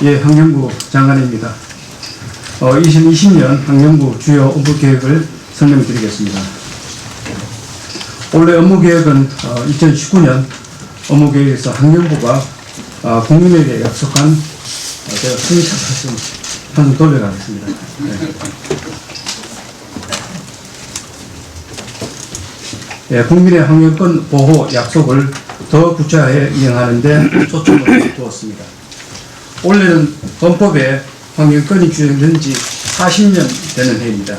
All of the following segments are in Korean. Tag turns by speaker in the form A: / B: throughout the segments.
A: 예, 환경부 장관입니다. 2020년 환경부 주요 업무계획을 설명드리겠습니다. 원래 업무계획은 2019년 업무계획에서 환경부가 국민에게 약속한 제가 승인샷 한번 돌려가겠습니다. 네. 예, 국민의 환경권 보호 약속을 더 구체화해 이행하는 데 초점을 두었습니다. 올해는 헌법에 환경권이 규정된 지 40년 되는 해입니다.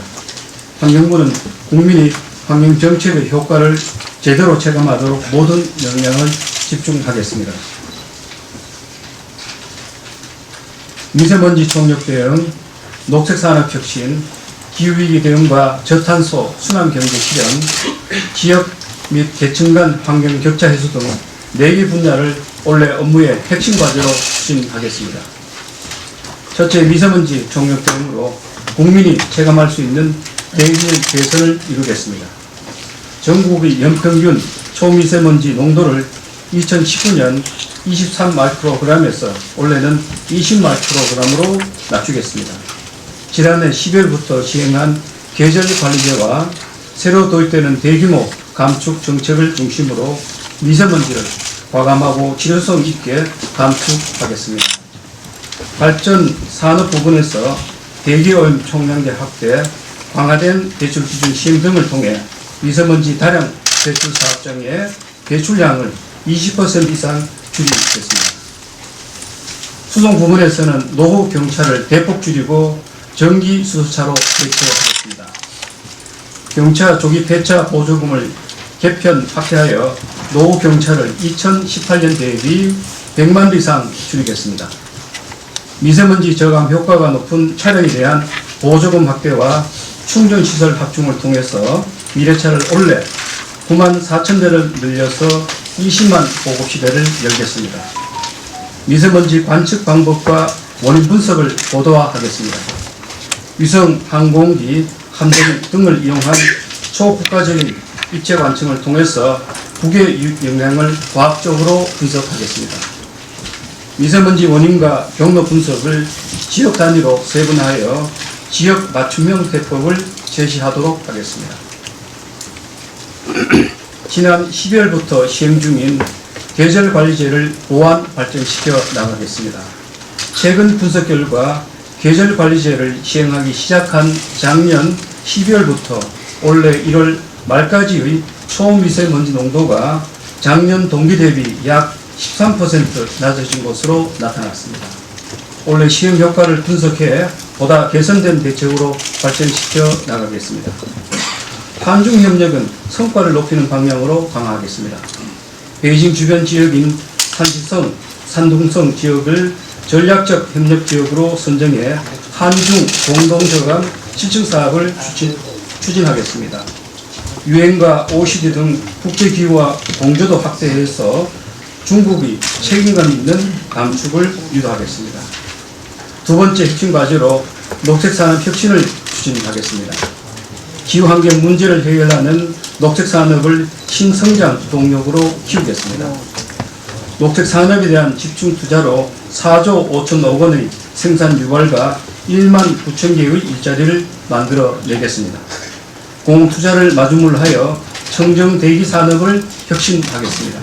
A: 환경부는 국민이 환경정책의 효과를 제대로 체감하도록 모든 역량을 집중하겠습니다. 미세먼지 총력 대응, 녹색산업 혁신, 기후위기 대응과 저탄소 순환경제 실현, 지역 및 계층 간 환경 격차 해소 등 4개 분야를 올해 업무의 핵심 과제로 추진하겠습니다. 첫째, 미세먼지 총력 대응으로 국민이 체감할 수 있는 대기질 개선을 이루겠습니다. 전국의 연평균 초미세먼지 농도를 2019년 23마이크로그램에서 올해는 20마이크로그램으로 낮추겠습니다. 지난해 10월부터 시행한 계절관리제와 새로 도입되는 대규모 감축 정책을 중심으로 미세먼지를 과감하고 실효성 있게 감축하겠습니다. 발전 산업 부분에서 대기오염 총량제 확대, 강화된 배출 기준 시행 등을 통해 미세먼지 다량 배출 사업장의 배출량을 20% 이상 줄이겠습니다. 수송 부분에서는 노후 경차를 대폭 줄이고 전기 수소차로 대체하겠습니다. 경차 조기 폐차 보조금을 개편 확대하여 노후 경차를 2018년 대비 100만 대 이상 줄이겠습니다. 미세먼지 저감 효과가 높은 차량에 대한 보조금 확대와 충전시설 확충을 통해서 미래차를 올해 9만 4천 대를 늘려서 20만 보급시대를 열겠습니다. 미세먼지 관측 방법과 원인 분석을 고도화하겠습니다. 위성, 항공기, 함정 등을 이용한 초국가적인 입체 관측을 통해서 국외 영향을 과학적으로 분석하겠습니다. 미세먼지 원인과 경로 분석을 지역 단위로 세분화하여 지역 맞춤형 대법을 제시하도록 하겠습니다. 지난 12월부터 시행 중인 계절관리제를 보완 발전시켜 나가겠습니다. 최근 분석 결과 계절관리제를 시행하기 시작한 작년 12월부터 올해 1월 말까지의 초미세먼지 농도가 작년 동기 대비 약 13% 낮아진 것으로 나타났습니다. 올해 시행 효과를 분석해 보다 개선된 대책으로 발전시켜 나가겠습니다. 한중협력은 성과를 높이는 방향으로 강화하겠습니다. 베이징 주변 지역인 산지성, 산둥성 지역을 전략적 협력 지역으로 선정해 한중 공동저감 실증 사업을 추진하겠습니다. 유엔과 OECD 등 국제기구와 공조도 확대해서 중국의 책임감 있는 감축을 유도하겠습니다. 두 번째 핵심 과제로 녹색산업 혁신을 추진하겠습니다. 기후환경 문제를 해결하는 녹색산업을 신성장 동력으로 키우겠습니다. 녹색산업에 대한 집중 투자로 4조 5천억 원의 생산 유발과 1만 9천 개의 일자리를 만들어내겠습니다. 공투자를 마중물로 하여 청정대기 산업을 혁신하겠습니다.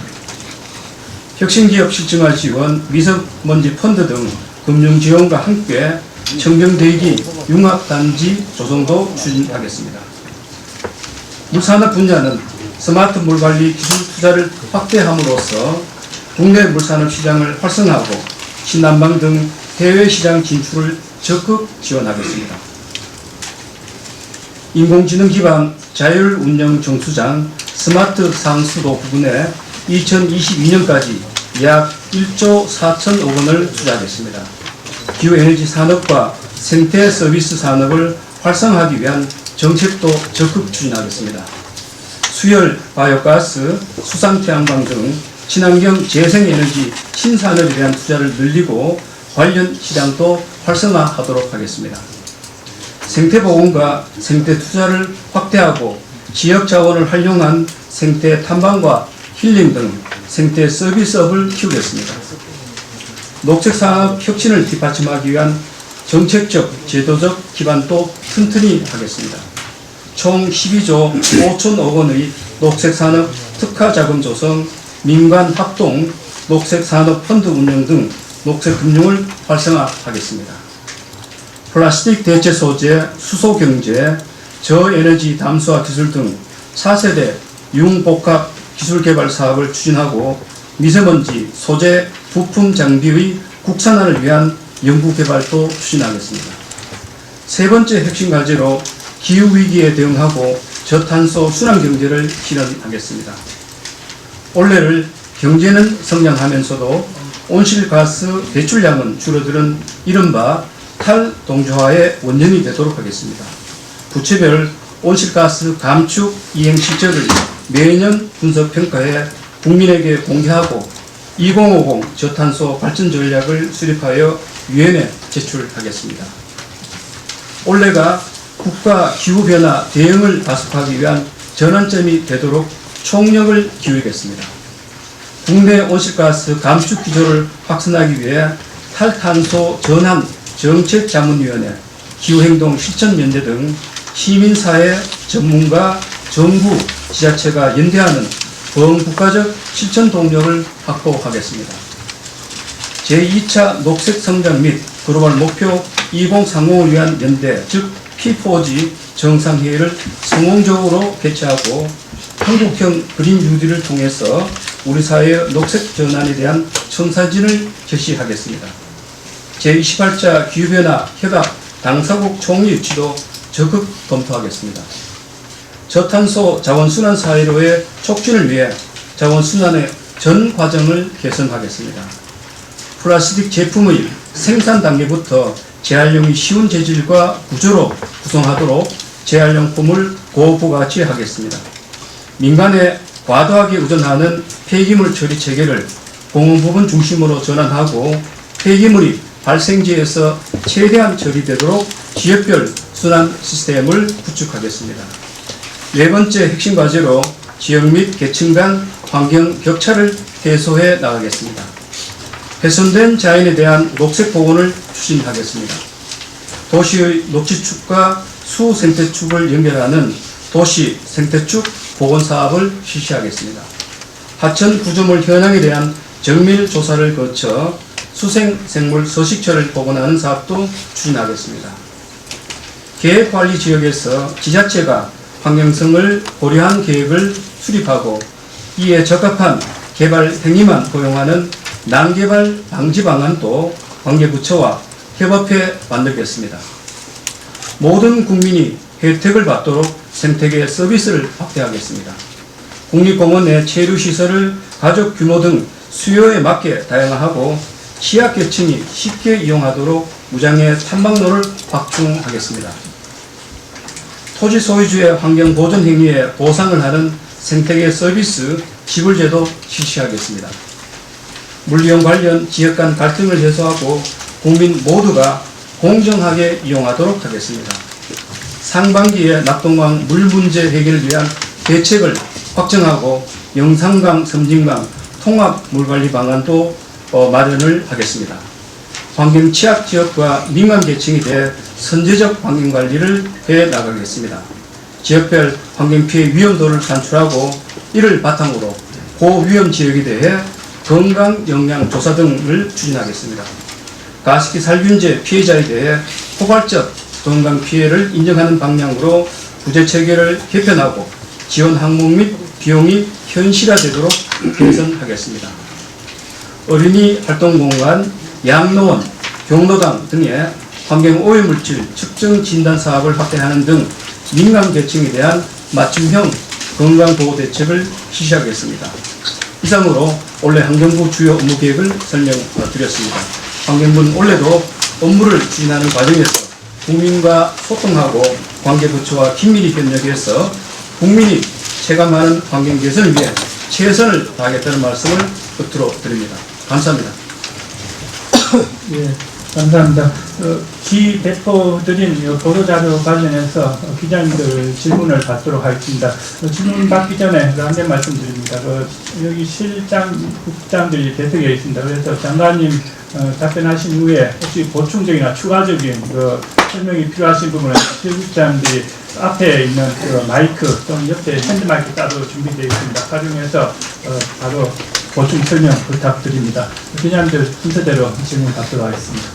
A: 혁신기업 실증화 지원, 미세먼지 펀드 등 금융지원과 함께 청정대기 융합단지 조성도 추진하겠습니다. 물산업 분야는 스마트 물관리 기술 투자를 확대함으로써 국내 물산업 시장을 활성화하고 신난방 등 해외 시장 진출을 적극 지원하겠습니다. 인공지능 기반 자율운영 정수장 스마트 상수도 부분에 2022년까지 약 1조 4천억 원을 투자하겠습니다. 기후에너지 산업과 생태 서비스 산업을 활성화하기 위한 정책도 적극 추진하겠습니다. 수열, 바이오가스, 수상태양광 등 친환경 재생에너지 신산업에 대한 투자를 늘리고 관련 시장도 활성화하도록 하겠습니다. 생태보건과 생태 투자를 확대하고 지역 자원을 활용한 생태 탐방과 힐링 등 생태 서비스업을 키우겠습니다. 녹색산업 혁신을 뒷받침하기 위한 정책적, 제도적 기반도 튼튼히 하겠습니다. 총 12조 5천억 원의 녹색산업 특화자금 조성, 민관 합동 녹색산업 펀드 운영 등 녹색금융을 활성화하겠습니다. 플라스틱 대체 소재, 수소경제, 저에너지 담수화 기술 등 4세대 융복합 기술 개발 사업을 추진하고 미세먼지, 소재, 부품 장비의 국산화를 위한 연구개발도 추진하겠습니다. 세 번째 핵심 과제로 기후위기에 대응하고 저탄소 순환경제를 실현하겠습니다. 올해를 경제는 성장하면서도 온실가스 배출량은 줄어드는 이른바 탈동조화의 원년이 되도록 하겠습니다. 부처별 온실가스 감축 이행 실적을 매년 분석평가해 국민에게 공개하고 2050 저탄소 발전 전략을 수립하여 유엔에 제출하겠습니다. 올해가 국가 기후변화 대응을 가속하기 위한 전환점이 되도록 총력을 기울이겠습니다. 국내 온실가스 감축 기조를 확산하기 위해 탈탄소 전환 정책자문위원회, 기후행동 실천연대 등 시민사회, 전문가, 정부, 지자체가 연대하는 범국가적 실천 동력을 확보하겠습니다. 제2차 녹색 성장 및 글로벌 목표 2030을 위한 연대, 즉 P4G 정상회의를 성공적으로 개최하고 한국형 그린 뉴딜을 통해서 우리 사회의 녹색 전환에 대한 청사진을 제시하겠습니다. 제28차 기후변화 협약 당사국 총리 유치도 적극 검토하겠습니다. 저탄소 자원순환 사회로의 촉진을 위해 자원순환의 전 과정을 개선하겠습니다. 플라스틱 제품의 생산 단계부터 재활용이 쉬운 재질과 구조로 구성하도록 재활용품을 고부가치하겠습니다. 민간에 과도하게 의존하는 폐기물 처리 체계를 공원 부분 중심으로 전환하고 폐기물이 발생지에서 최대한 처리되도록 지역별 순환 시스템을 구축하겠습니다. 네 번째 핵심 과제로 지역 및 계층 간 환경 격차를 해소해 나가겠습니다. 훼손된 자연에 대한 녹색 복원을 추진하겠습니다. 도시의 녹지축과 수생태축을 연결하는 도시 생태축 복원 사업을 실시하겠습니다. 하천 구조물 현황에 대한 정밀 조사를 거쳐 수생생물 서식처를 복원하는 사업도 추진하겠습니다. 계획관리 지역에서 지자체가 환경성을 고려한 계획을 수립하고 이에 적합한 개발 행위만 고용하는 난개발 방지 방안도 관계부처와 협업해 만들겠습니다. 모든 국민이 혜택을 받도록 생태계 서비스를 확대하겠습니다. 국립공원 내 체류시설을 가족 규모 등 수요에 맞게 다양화하고 취약계층이 쉽게 이용하도록 무장애 탐방로를 확충하겠습니다. 토지 소유주의 환경 보존 행위에 보상을 하는 생태계 서비스 지불제도 실시하겠습니다. 물이용 관련 지역 간 갈등을 해소하고 국민 모두가 공정하게 이용하도록 하겠습니다. 상반기에 낙동강 물 문제 해결을 위한 대책을 확정하고 영산강, 섬진강 통합 물관리 방안도 마련을 하겠습니다. 환경 취약 지역과 민간 계층에 대해 선제적 환경 관리를 해 나가겠습니다. 지역별 환경 피해 위험도를 산출하고 이를 바탕으로 고위험 지역에 대해 건강 영양 조사 등을 추진하겠습니다. 가습기 살균제 피해자에 대해 포괄적 건강 피해를 인정하는 방향으로 구제 체계를 개편하고 지원 항목 및 비용이 현실화되도록 개선하겠습니다. 어린이 활동공간, 양로원, 경로당 등의 환경 오염물질 측정 진단 사업을 확대하는 등 민간 계층에 대한 맞춤형 건강보호 대책을 실시하겠습니다. 이상으로 올해 환경부 주요 업무 계획을 설명드렸습니다. 환경부는 올해도 업무를 추진하는 과정에서 국민과 소통하고 관계부처와 긴밀히 협력해서 국민이 체감하는 환경 개선을 위해 최선을 다하겠다는 말씀을 끝으로 드립니다. 감사합니다.
B: 예, 감사합니다. 기 배포드린 보도자료 관련해서 기자님들 질문을 받도록 하겠습니다. 질문 받기 전에 한 개 말씀드립니다. 여기 실장, 국장들이 배석에 있습니다. 그래서 장관님 답변하신 후에 혹시 보충적이나 추가적인 그 설명이 필요하신 부분은 실무자님들이 앞에 있는 그 마이크 또는 옆에 핸드 마이크 따로 준비되어 있습니다. 활용해서 바로 보충 설명 부탁드립니다. 기자님들 순서대로 질문 받도록 하겠습니다.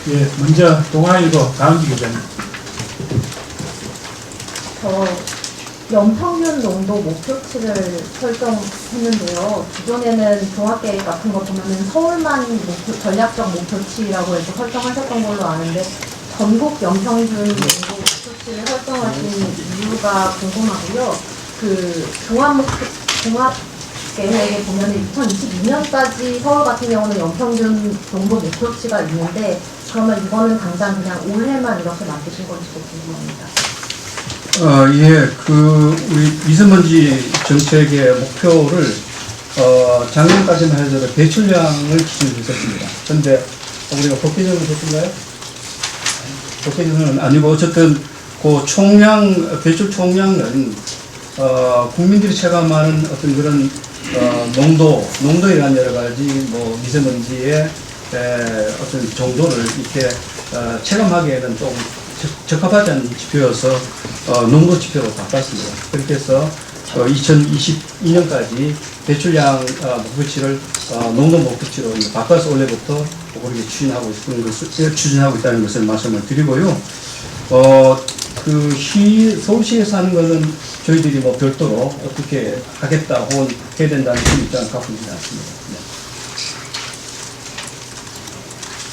B: 예, 먼저 동아일보 강은지 기자님.
C: 연평균 농도 목표치를 설정했는데요. 기존에는 종합계획 같은 거 보면은 서울만 전략적 목표치라고 해서 설정하셨던 걸로 아는데 전국 연평균 농도 목표치를 설정하신 이유가 궁금하고요. 그 종합계획에 보면은 2022년까지 서울 같은 경우는 연평균 농도 목표치가 있는데 그러면 이거는 당장 그냥 올해만 이렇게 만드신 건지도 궁금합니다.
A: 예, 우리 미세먼지 정책의 목표를, 작년까지만 해도 배출량을 기준으로 했습니다. 그런데 우리가 복귀적으로 했던가요? 복귀적으로는 아니고, 어쨌든, 그 배출 총량은, 국민들이 체감하는 어떤 그런, 농도에 대한 여러 가지, 미세먼지의, 어떤 정도를 이렇게, 체감하기에는 좀 적합하지 않은 지표여서 농도 지표로 바꿨습니다. 그렇게 해서 2022년까지 배출량 목표치를 농도 목표치로 바꿔서 올해부터 그렇게 추진하고 있다는 것을 말씀을 드리고요. 서울시에서 하는 것은 저희들이 별도로 어떻게 하겠다 혹은 해야 된다는 그런 입장을 갖고 있지 않습니다.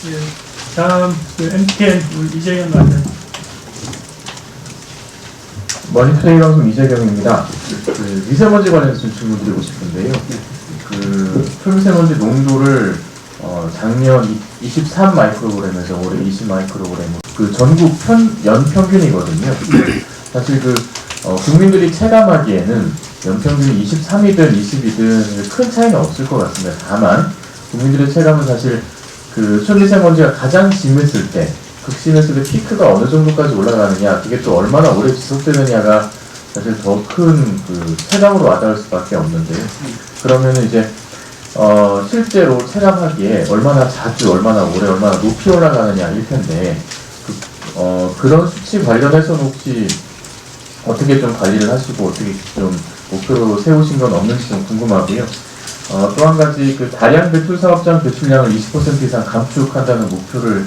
A: 네.
B: 예. 다음 MTN 이재경 의원.
D: 머니터링 방송 이재경입니다. 미세먼지 관련해서 좀 질문 드리고 싶은데요. 초미세먼지 농도를 작년 23 마이크로그램에서 올해 20 마이크로그램, 전국 연평균이거든요. 사실 국민들이 체감하기에는 연평균이 23이든 20이든 큰 차이는 없을 것 같습니다. 다만 국민들의 체감은 사실 초미세먼지가 가장 심했을 때, 극심했을 때 피크가 어느 정도까지 올라가느냐, 그게 또 얼마나 오래 지속되느냐가 사실 더 큰 체감으로 와닿을 수밖에 없는데요. 그러면은 이제 실제로 체감하기에 얼마나 자주, 얼마나 오래, 얼마나 높이 올라가느냐 일 텐데, 그런 수치 관련해서는 혹시 어떻게 좀 관리를 하시고 어떻게 좀 목표로 세우신 건 없는지 좀 궁금하고요. 또 한 가지 다량 배출 사업장 배출량을 20% 이상 감축한다는 목표를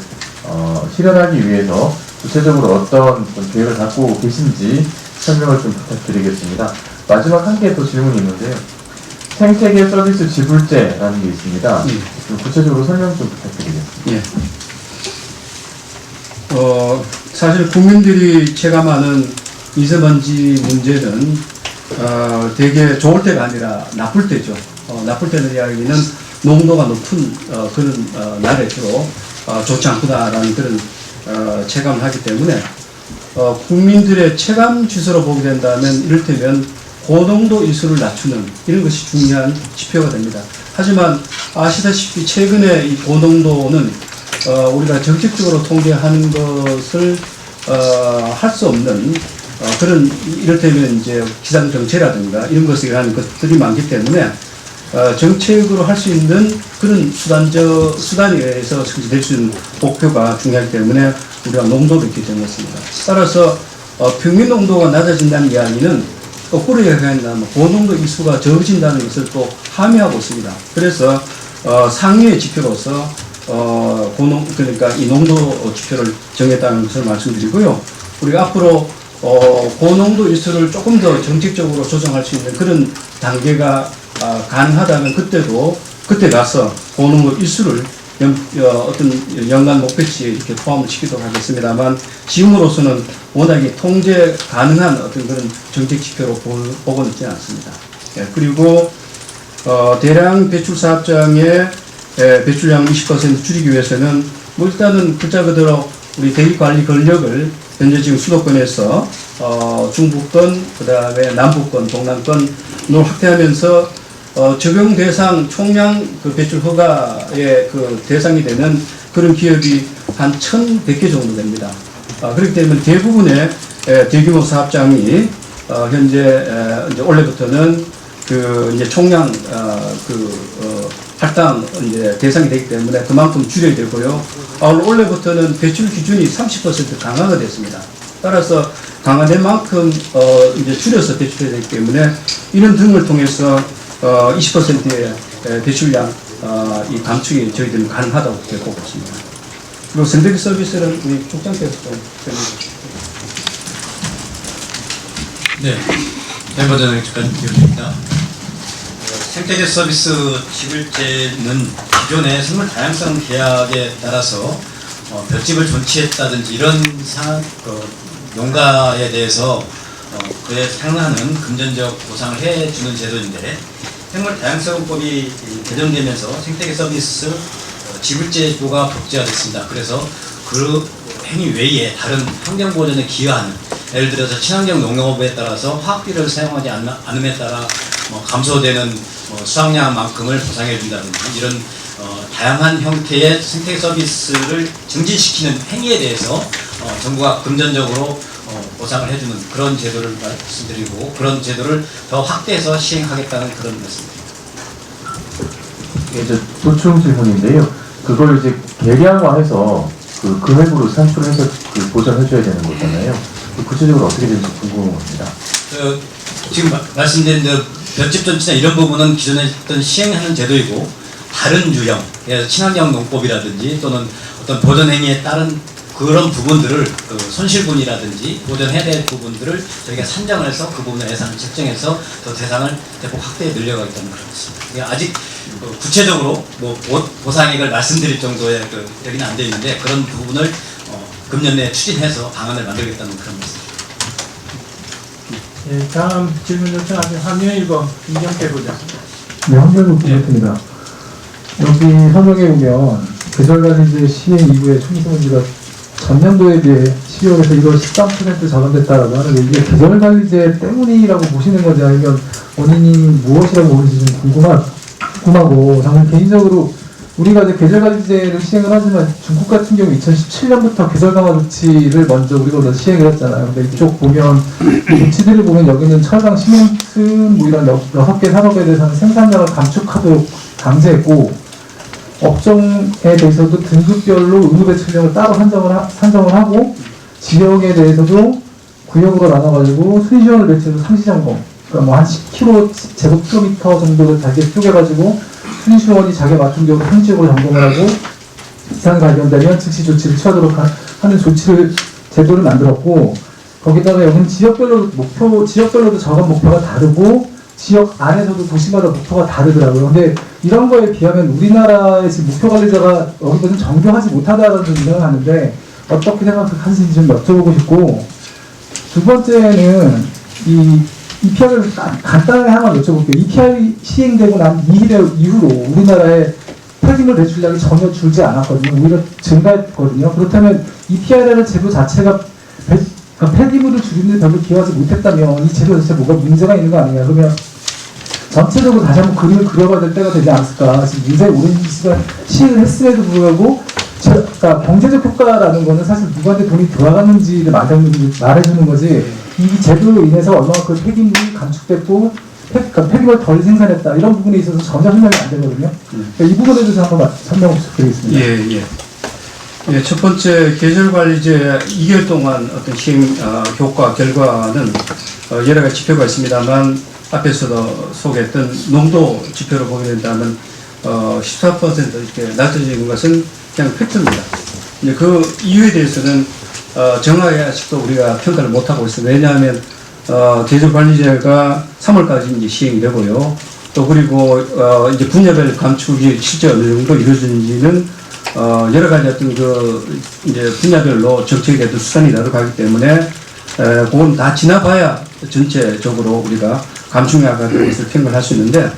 D: 실현하기 위해서 구체적으로 어떤 계획을 갖고 계신지 설명을 좀 부탁드리겠습니다. 마지막 한 개 더 질문이 있는데요. 생태계 서비스 지불제라는 게 있습니다. 좀 구체적으로 설명 좀 부탁드리겠습니다.
A: 예. 사실 국민들이 체감하는 미세먼지 문제는 되게 좋을 때가 아니라 나쁠 때죠. 나쁠 때는 이야기는 농도가 높은 그런 날에 주로 좋지 않구나라는 그런 체감을 하기 때문에 국민들의 체감 지수로 보게 된다면 이를테면 고농도 이수를 낮추는 이런 것이 중요한 지표가 됩니다. 하지만 아시다시피 최근에 이 고농도는 우리가 정책적으로 통계하는 것을 할 수 없는 그런 이를테면 이제 기상 정체라든가 이런 것에 의한 것들이 많기 때문에 정책으로 할 수 있는 그런 수단에 의해서 성취될 수 있는 목표가 중요하기 때문에 우리가 농도를 이렇게 정했습니다. 따라서 평균 농도가 낮아진다는 이야기는 거꾸로 이야기한다면 고농도 이수가 적어진다는 것을 또 함의하고 있습니다. 그래서 상위의 지표로서 그러니까 이 농도 지표를 정했다는 것을 말씀드리고요. 우리가 앞으로 고농도 이수를 조금 더 정책적으로 조정할 수 있는 그런 단계가 가능하다면 그때 가서 고농도 이수를 어떤 연간 목표치에 이렇게 포함을 시키도록 하겠습니다만 지금으로서는 워낙에 통제 가능한 어떤 그런 정책 지표로 보고는 있지는 않습니다. 예, 그리고 대량 배출 사업장의 배출량 20% 줄이기 위해서는 일단은 글자 그대로 우리 대기관리 권력을 현재 지금 수도권에서 중부권, 그 다음에 남부권, 동남권으로 확대하면서 적용 대상 총량 배출 허가의 대상이 되는 그런 기업이 한 1,100개 정도 됩니다. 그렇기 때문에 대부분의 대규모 사업장이 현재 이제 올해부터는 이제 총량 할당 이제 대상이 되기 때문에 그만큼 줄여야 되고요. 올해부터는 배출 기준이 30% 강화가 됐습니다. 따라서 강화된 만큼 이제 줄여서 배출해야 되기 때문에 이런 등을 통해서 20%의 배출량 이 감축이 저희들은 가능하다고 보고 있습니다. 그리고 생태계 서비스는 우리 국장께서 좀 설명해 주시죠.
E: 네, 멤버전 주간 기호입니다. 생태계 서비스 지불제는 기존의 생물 다양성 계약에 따라서 볏짚을 존치했다든지 이런 농가에 대해서 그에 상응하는 금전적 보상을 해주는 제도인데, 생물 다양성법이 개정되면서 생태계 서비스 지불제도가 복제화됐습니다. 그래서 그 행위 외에 다른 환경 보전에 기여하는, 예를 들어서 친환경 농업에 따라서 화학비를 사용하지 않음에 따라 감소되는 수확량만큼을 보상해 준다든지 이런 다양한 형태의 생태계 서비스를 증진시키는 행위에 대해서 정부가 금전적으로 보상을 해주는 그런 제도를 말씀드리고, 그런 제도를 더 확대해서 시행하겠다는 그런 말씀입니다.
D: 이제 도충 질문인데요. 그걸 이제 계량화해서 그 금액으로 산출해서 그 보전해줘야 되는 거잖아요. 구체적으로 어떻게 되는지 궁금합니다.
E: 지금 말씀드린 볏짚 존치나 이런 부분은 기존에 있던 시행하는 제도이고, 다른 유형, 친환경 농법이라든지 또는 어떤 보전 행위에 따른 그런 부분들을 손실분이라든지 보전해야 될 부분들을 저희가 산정을 해서 그 부분에 예산을 책정해서 더 대상을 대폭 확대해 늘려가겠다는 그런 것입니다. 아직 구체적으로 보상액을 말씀드릴 정도의 여기는 안 되어 있는데, 그런 부분을 금년 내에 추진해서 방안을 만들겠다는 그런 말씀입니다.
B: 네, 다음 질문 요청하신 환경일보 김경태 부장.
F: 네, 환경부 부장입니다. 여기 설명해 보면 계절관리제 시행 이후에 총수문제가 전년도에 비해 12월에서 1월 13% 절감됐다라고 하는데, 이게 계절관리제 때문이라고 보시는 건지 아니면 원인이 무엇이라고 보는지 좀 궁금하고, 저는 개인적으로 우리가 이제 계절관리제를 시행을 하지만 중국 같은 경우 2017년부터 계절강화 조치를 먼저 우리가 시행을 했잖아요. 근데 이쪽 보면 조치들을 보면 여기는 철강, 시멘트 뭐 이런 6개 산업에 대해서는 생산량을 감축하도록 강제했고, 업종에 대해서도 등급별로 의무 배출량을 따로 산정을 하고, 지역에 대해서도 구역으로 나눠가지고 순시원을 배출해서 상시 점검, 그러니까 뭐 한 10km 제곱킬로미터 정도를 자기가 쪼개가지고 순시원이 자기가 맡은 지역으로 상시적으로 점검을 하고, 이상 발견되면 즉시 조치를 취하도록 하는 제도를 만들었고, 거기다가 여기는 지역별로도 저감 목표가 다르고, 지역 안에서도 도시마다 목표가 다르더라고요. 근데 이런 거에 비하면 우리나라의 지금 목표 관리자가 여기서는 정교하지 못하다라는 생각을 하는데, 어떻게 생각하시는지 좀 여쭤보고 싶고, 두 번째는 이 EPR을 간단하게 하나만 여쭤볼게요. EPR 시행되고 난 이후로 우리나라의 폐기물 배출량이 전혀 줄지 않았거든요. 오히려 증가했거든요. 그렇다면 EPR이라는 제도 자체가 폐기물을 줄이는 데 별로 기여하지 못했다면 이 제도 자체에 뭐가 문제가 있는 거 아니냐. 그러면 전체적으로 다시 한번 그림을 그려봐야 될 때가 되지 않을까. 지금 굉장히 오랜 시간 시행을 했음에도 불구하고, 그러니까 경제적 효과라는 거는 사실 누구한테 돈이 들어가는지를 말해주는 거지, 이 제도로 인해서 얼마만큼 폐기물이 감축됐고 폐기물 덜 생산했다, 이런 부분에 있어서 전혀 설명이 안 되거든요. 그러니까 이 부분에 대해서 한번 설명 부탁드리겠습니다.
A: 예, 첫 번째 계절관리제 2개월 동안 어떤 시행 효과 결과는 여러 가지 지표가 있습니다만, 앞에서도 소개했던 농도 지표를 보게 된다면 14% 이렇게 낮춰지는 것은 그냥 팩트입니다. 이제 그 이유에 대해서는 정확하게 아직도 우리가 평가를 못하고 있습니다. 왜냐하면 계절관리제가 3월까지 이제 시행이 되고요. 또 그리고 이제 분야별 감축이 실제 어느 정도 이루어지는지는 여러 가지 어떤 이제 분야별로 정책에 대한 수단이 나눠가기 때문에 그건 다 지나봐야 전체적으로 우리가 감축량화가 될 것을 평가를 할 수 있는데,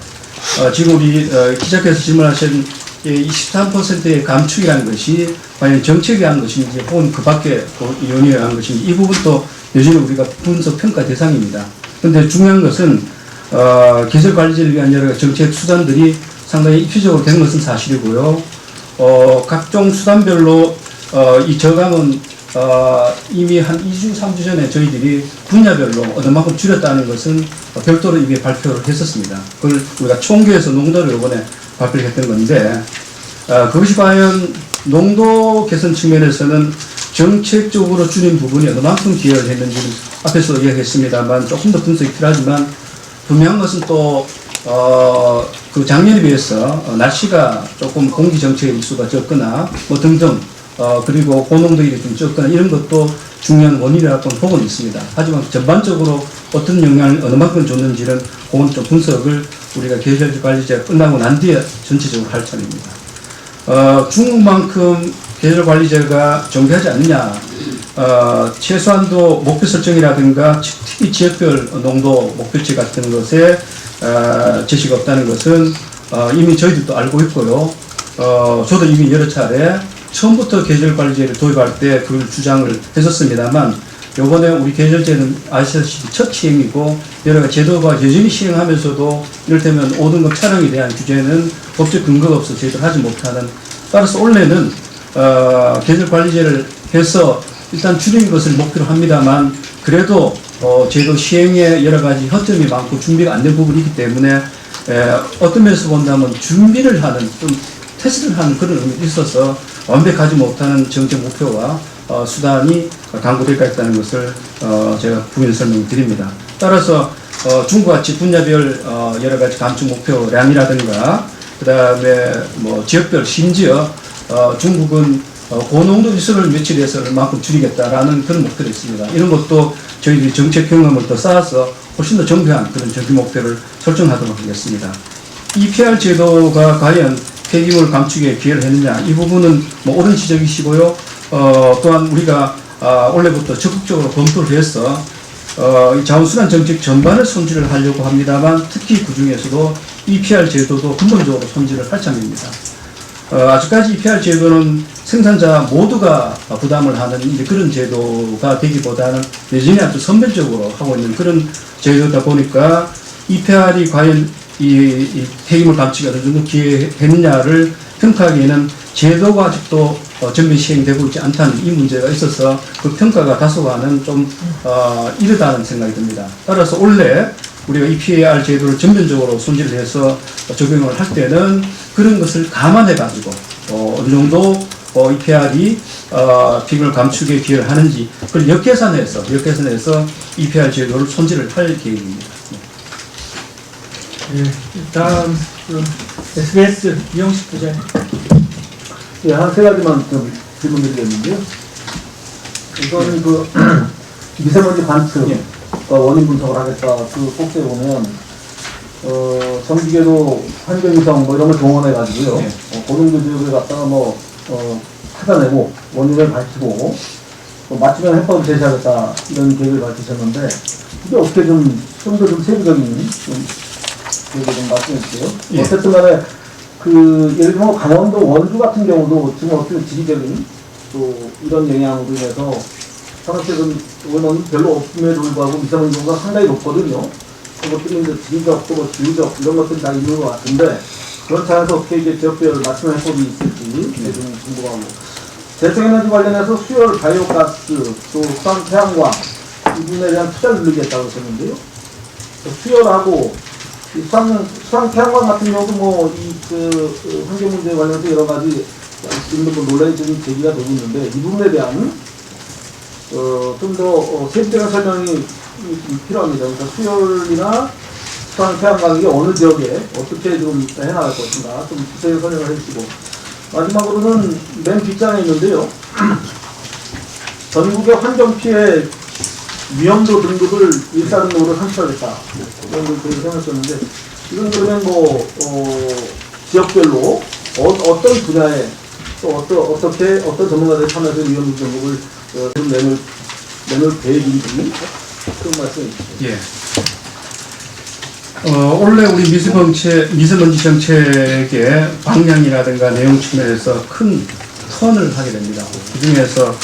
A: 지금 우리 기자께서 질문하신 23%의 감축이라는 것이 과연 정책이 한 것인지 혹은 그 밖에 연유에 한 것인지, 이 부분도 여전히 우리가 분석 평가 대상입니다. 그런데 중요한 것은 계절관리제를 위한 여러 정책 수단들이 상당히 입체적으로 된 것은 사실이고요. 각종 수단별로 이 저감은 이미 한 2주, 3주 전에 저희들이 분야별로 얼마만큼 줄였다는 것은 별도로 이미 발표를 했었습니다. 그걸 우리가 총계에서 농도를 이번에 발표를 했던 건데 그것이 과연 농도 개선 측면에서는 정책적으로 줄인 부분이 어느 만큼 기여를 했는지는 앞에서 이야기했습니다만 조금 더 분석이 필요하지만 분명한 것은 또 그 작년에 비해서 날씨가 조금 공기 정체의 일수가 적거나 뭐 등등 그리고 고농도일이 좀 적거나 이런 것도 중요한 원인이라고 보고는 있습니다. 하지만 전반적으로 어떤 영향을 어느 만큼 줬는지는 그건 좀 분석을 우리가 계절관리제가 끝나고 난 뒤에 전체적으로 할 차례입니다. 중국만큼 계절관리제가 정교하지 않느냐, 최소한도 목표 설정이라든가 특히 지역별 농도 목표치 같은 것에 제시가 없다는 것은 이미 저희들도 알고 있고요. 저도 이미 여러 차례 처음부터 계절관리제를 도입할 때 그걸 주장을 했었습니다만 요번에 우리 계절제는 아시다시피 첫 시행이고 여러 가지 제도가 여전히 시행하면서도 이를테면 5등급 차량에 대한 규제는 법적 근거가 없어 제대로 하지 못하는, 따라서 올해는 계절관리제를 해서 일단 줄인 것을 목표로 합니다만 그래도 제도 시행에 여러 가지 허점이 많고 준비가 안 된 부분이 있기 때문에 어떤 면에서 본다면 준비를 하는 좀 테스트를 하는 그런 의미가 있어서 완벽하지 못하는 정책 목표와 수단이 강구될 수 있다는 것을 제가 부연 설명드립니다. 따라서 중국같이 분야별 여러 가지 감축 목표량이라든가 그 다음에 뭐 지역별 심지어 중국은 고농도 일수를 며칠에서 얼마큼 줄이겠다라는 그런 목표가 있습니다. 이런 것도 저희들이 정책 경험을 더 쌓아서 훨씬 더 정교한 그런 정기 목표를 설정하도록 하겠습니다. EPR 제도가 과연 폐기물 감축에 기여를 했느냐, 이 부분은 뭐 옳은 지적이시고요. 또한 우리가 올해부터 적극적으로 검토를 해서 이 자원순환 정책 전반을 손질을 하려고 합니다만 특히 그 중에서도 EPR 제도도 근본적으로 손질을 할 참입니다. 아직까지 EPR 제도는 생산자 모두가 부담을 하는 이제 그런 제도가 되기보다는 여전히 아주 선별적으로 하고 있는 그런 제도다 보니까 EPR이 과연 이 폐기물 감축에 어느 정도 기여했느냐를 평가하기에는 제도가 아직도 전면 시행되고 있지 않다는 이 문제가 있어서 그 평가가 다소간은 좀 이르다는 생각이 듭니다. 따라서 올해 우리가 EPR 제도를 전면적으로 손질을 해서 적용을 할 때는 그런 것을 감안해 가지고 어느 정도 EPR이 폐기물 감축에 기여를 하는지 그걸 역계산해서 EPR 제도를 손질을 할 계획입니다.
B: 예, 다음 SBS 이영식 부장님.
G: 예, 한 세 가지만 좀 질문드리겠는데요. 이거는 그 미세먼지 관측과 원인 분석을 하겠다 그 꼭지에 보면 정기계도 환경위성 뭐 이런 걸 동원해가지고요. 고농도 지역을 갖다가 찾아내고 원인을 밝히고 맞추면 해법을 제시하겠다 이런 계획을 밝히셨는데 이게 어떻게 좀 더 세부적인 계획을 좀 말씀해 주세요.
A: 예.
G: 어쨌든 간에 예를 들면 강원도 원주 같은 경우도 지금 어떻게 지리적인 또 이런 영향으로 인해서 산업재는 별로 없음에도 불구하고 미세먼지가 상당히 높거든요. 그것들이 이제 지리적 또 지구적 이런 것들이 다 있는 것 같은데 그렇지 않아서 어떻게 이제 지역별 맞춤 해법이 있을지 좀 궁금하고 재생에너지 관련해서 수열 바이오가스 또 수산 태양광 이 부분에 대한 투자를 늘리겠다고 하셨는데요. 수열하고 수산 태양광 같은 경우도 환경 문제에 관련해서 여러 가지 지금도 논란이 좀 제기가 되고 있는데 이 부분에 대한 좀 더 세부적인 설명이 필요합니다. 그러니까 수열이나 수산 태양광이 어느 지역에 어떻게 좀 해나갈 것인가 좀 구체적인 설명을 해주시고 마지막으로는 맨 뒷장에 있는데요. 전국의 환경 피해 위험도 등급을 1사 등급으로 산출하겠다. 이런 걸 저희가 생각했었는데, 이건 그러면 지역별로 어떤 분야에 또 어떤 전문가들이 참여해서 위험도 등급을 내놓을 계획인지 좀 말씀해 주시죠.
A: 예. 원래 우리 미세먼지 정책의 방향이라든가 내용 측면에서 큰 턴을 하게 됩니다. 그 중에서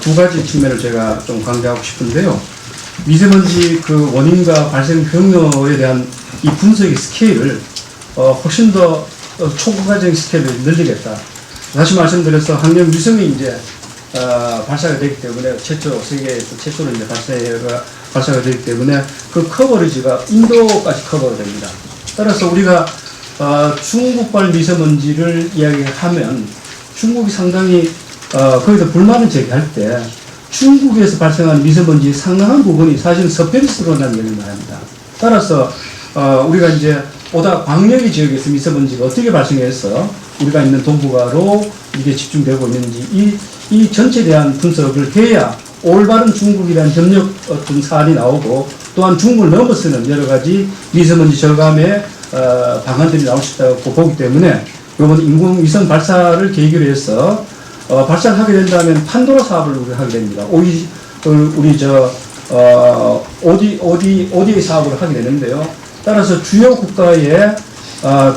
A: 두 가지 측면을 제가 좀 강조하고 싶은데요. 미세먼지 그 원인과 발생 경로에 대한 이 분석의 스케일을 훨씬 더 초과적인 스케일을 늘리겠다. 다시 말씀드려서 학령 위성이 이제 발사가 되기 때문에 세계에서 최초로 이제 발사가 되기 때문에 그 커버리지가 인도까지 커버가 됩니다. 따라서 우리가 중국발 미세먼지를 이야기하면 중국이 상당히 거기서 불만을 제기할 때 중국에서 발생한 미세먼지의 상당한 부분이 사실 서편에서 들어온다는 얘기를 말합니다. 따라서 우리가 이제 보다 광역의 지역에서 미세먼지가 어떻게 발생해서 우리가 있는 동북아로 이게 집중되고 있는지 이 전체에 대한 분석을 해야 올바른 중국이라는 협력 어떤 사안이 나오고 또한 중국을 넘어서는 여러 가지 미세먼지 저감의 방안들이 나올 수 있다고 보기 때문에 이번 인공위성 발사를 계기로 해서 발사를 하게 된다면 판도라 사업을 우리가 하게 됩니다. ODA 사업을 하게 되는데요. 따라서 주요 국가의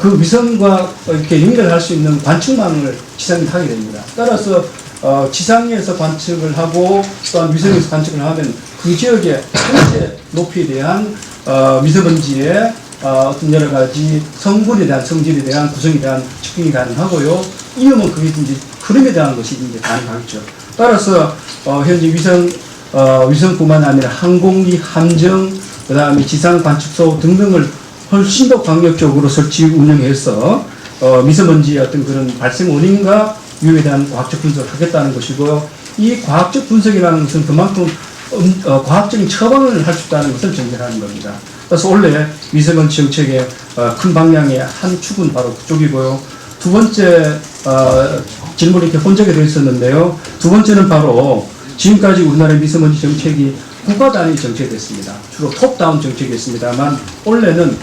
A: 그 위성과 이렇게 연결할 수 있는 관측망을 지상에 하게 됩니다. 따라서 지상에서 관측을 하고 또한 위성에서 관측을 하면 그 지역의 전체 높이에 대한 미세먼지의 어떤 여러 가지 성분에 대한 성질에 대한 구성에 대한 측정이 가능하고요. 이으면 그게 이제 흐름에 대한 것이 이제 가능하겠죠. 따라서 현재 위성뿐만 아니라 항공기, 함정, 그다음에 지상 관측소 등등을 훨씬 더 강력적으로 설치 운영해서 미세먼지의 어떤 그런 발생 원인과 이유에 대한 과학적 분석을 하겠다는 것이고요. 이 과학적 분석이라는 것은 그만큼 과학적인 처방을 할 수 있다는 것을 전제하는 겁니다. 그래서 원래 미세먼지 정책의 큰 방향의 한 축은 바로 그쪽이고요. 두 번째 질문이 이렇게 혼재가 되어 있었는데요. 두 번째는 바로 지금까지 우리나라의 미세먼지 정책이 국가 단위 정책이 됐습니다. 주로 톱다운 정책이었습니다만 원래는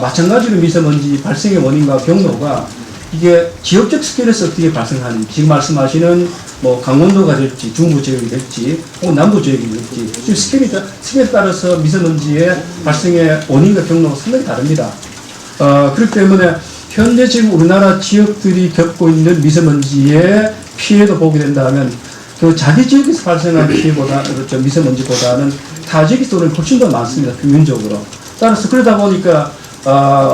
A: 마찬가지로 미세먼지 발생의 원인과 경로가 이게 지역적 스케일에서 어떻게 발생하는지 지금 말씀하시는 뭐 강원도가 될지 중부 지역이 될지 혹은 남부 지역이 될지 지금 스케일에 따라서 미세먼지의 발생의 원인과 경로가 상당히 다릅니다. 그렇기 때문에 현재 지금 우리나라 지역들이 겪고 있는 미세먼지의 피해도 보게 된다면 그 자기 지역에서 발생한 피해보다 그렇죠 미세먼지보다는 타 지역의 돈은 훨씬 더 많습니다. 평균적으로. 따라서 그러다 보니까